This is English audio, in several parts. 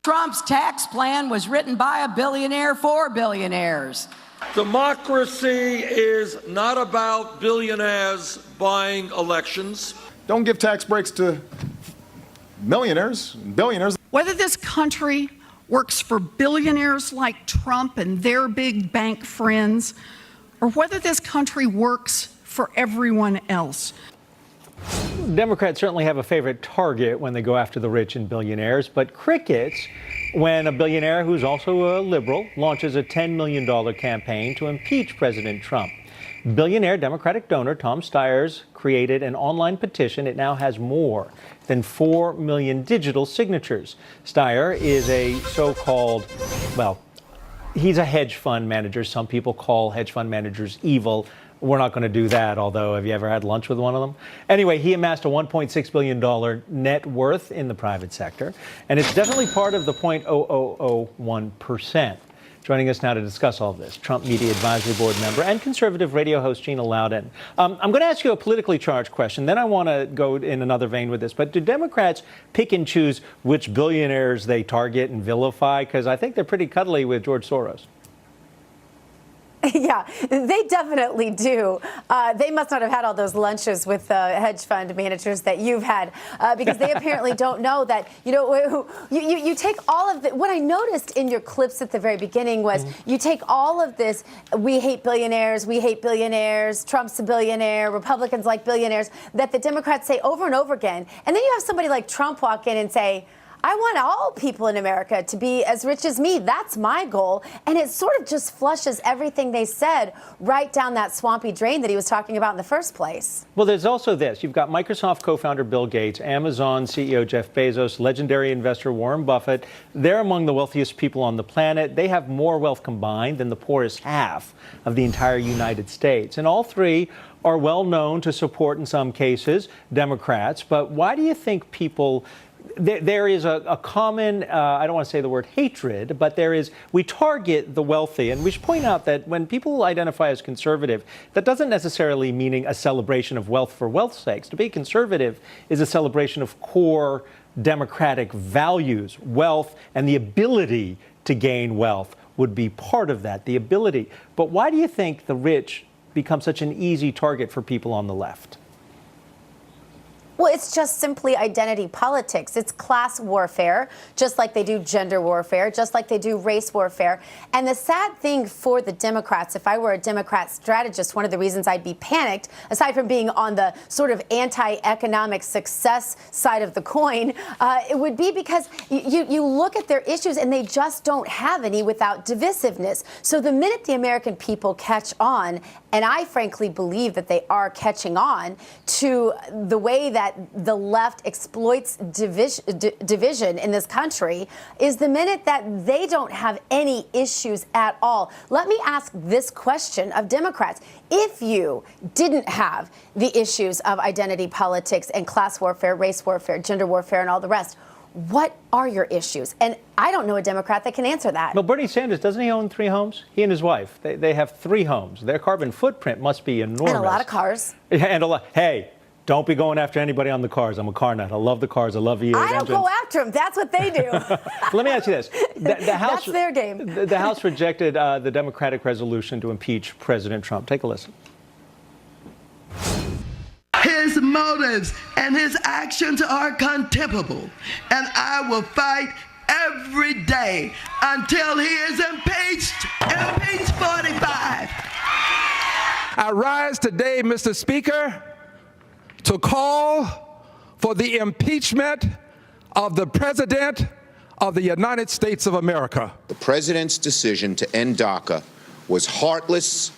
Trump's tax plan was written by a billionaire for billionaires. Democracy is not about billionaires buying elections. Don't give tax breaks to millionaires and billionaires. Whether this country works for billionaires like Trump and their big bank friends, or whether this country works for everyone else. Democrats certainly have a favorite target when they go after the rich and billionaires, but crickets when a billionaire who's also a liberal launches a $10 million campaign to impeach President Trump. Billionaire Democratic donor Tom Steyer's created an online petition. It now has more than 4 million digital signatures. Steyer is a so-called, well, he's a hedge fund manager. Some people call hedge fund managers evil. We're not going to do that, although have you ever had lunch with one of them? Anyway, he amassed a $1.6 billion net worth in the private sector, and it's definitely part of the 0.0001%. Joining us now to discuss all of this, Trump Media Advisory Board member and conservative radio host Gina Loudon. I'm going to ask you a politically charged question, then I want to go in another vein with this. But do Democrats pick and choose which billionaires they target and vilify? Because I think they're pretty cuddly with George Soros. Yeah, they definitely do. They must not have had all those lunches with hedge fund managers that you've had, because they apparently don't know that, you take all of the, what I noticed in your clips at the very beginning was you take all of this, we hate billionaires, Trump's a billionaire, Republicans like billionaires, that the Democrats say over and over again. And then you have somebody like Trump walk in and say, I want all people in America to be as rich as me. That's my goal. And it sort of just flushes everything they said right down that swampy drain that he was talking about in the first place. Well, there's also this. You've got Microsoft co-founder Bill Gates, Amazon CEO Jeff Bezos, legendary investor Warren Buffett. They're among the wealthiest people on the planet. They have more wealth combined than the poorest half of the entire United States. And all three are well known to support, in some cases, Democrats. But why do you think people... There is a common, I don't want to say the word hatred, but we target the wealthy. And we should point out that when people identify as conservative, that doesn't necessarily mean a celebration of wealth for wealth's sake. To be conservative is a celebration of core democratic values. Wealth and the ability to gain wealth would be part of that, the ability. But why do you think the rich become such an easy target for people on the left? Well, it's just simply identity politics. It's class warfare, just like they do gender warfare, just like they do race warfare. And the sad thing for the Democrats, if I were a Democrat strategist, one of the reasons I'd be panicked, aside from being on the sort of anti-economic success side of the coin, it would be because you look at their issues and they just don't have any without divisiveness. So the minute the American people catch on, and I frankly believe that they are catching on to the way that the left exploits division in this country, is the minute that they don't have any issues at all. Let me ask this question of Democrats. If you didn't have the issues of identity politics and class warfare, race warfare, gender warfare, and all the rest, what are your issues? And I don't know a Democrat that can answer that. Well, Bernie Sanders, doesn't he own 3 homes? He and his wife, they have 3 homes. Their carbon footprint must be enormous. And a lot of cars. And a lot. Hey, don't be going after anybody on the cars. I'm a car nut. I love the cars. I love V8 I don't engines. go after them. That's what they do. Let me ask you this. The House, that's their game. The House rejected the Democratic resolution to impeach President Trump. Take a listen. His motives and his actions are contemptible, and I will fight every day until he is impeached. Impeach 45. I rise today, Mr. Speaker, to call for the impeachment of the President of the United States of America. The President's decision to end DACA was heartless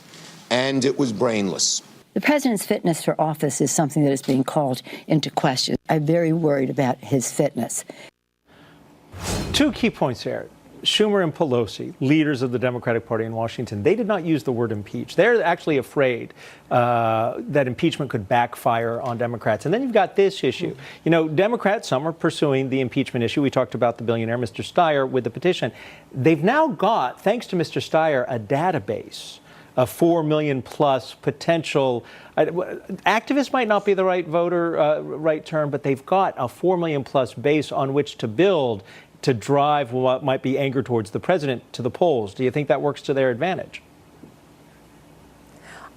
and it was brainless. The President's fitness for office is something that is being called into question. I'm very worried about his fitness. 2 key points here. Schumer and Pelosi, leaders of the Democratic Party in Washington, they did not use the word impeach. They're actually afraid that impeachment could backfire on Democrats. And then you've got this issue. You know, Democrats, some are pursuing the impeachment issue. We talked about the billionaire, Mr. Steyer, with the petition. They've now got, thanks to Mr. Steyer, a database of 4 million plus potential. Activists might not be the right term, but they've got a 4 million plus base on which to build to drive what might be anger towards the president to the polls. Do you think that works to their advantage?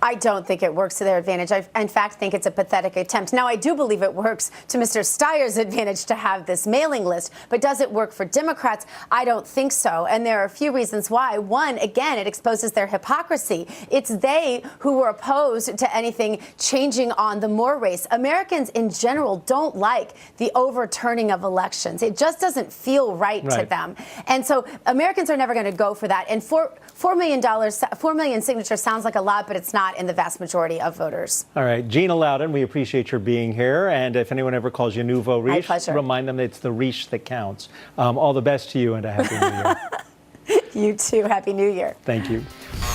I don't think it works to their advantage. I, in fact, think it's a pathetic attempt. Now, I do believe it works to Mr. Steyer's advantage to have this mailing list, but does it work for Democrats? I don't think so. And there are a few reasons why. One, again, it exposes their hypocrisy. It's they who were opposed to anything changing on the Moore race. Americans in general don't like the overturning of elections. It just doesn't feel right to them. And so Americans are never going to go for that. And $4 million signatures sounds like a lot, but it's not in the vast majority of voters. All right, Gina Loudon, we appreciate your being here. And if anyone ever calls you nouveau riche, remind them that it's the riche that counts. All the best to you and a happy new year. You too. Happy New Year. Thank you.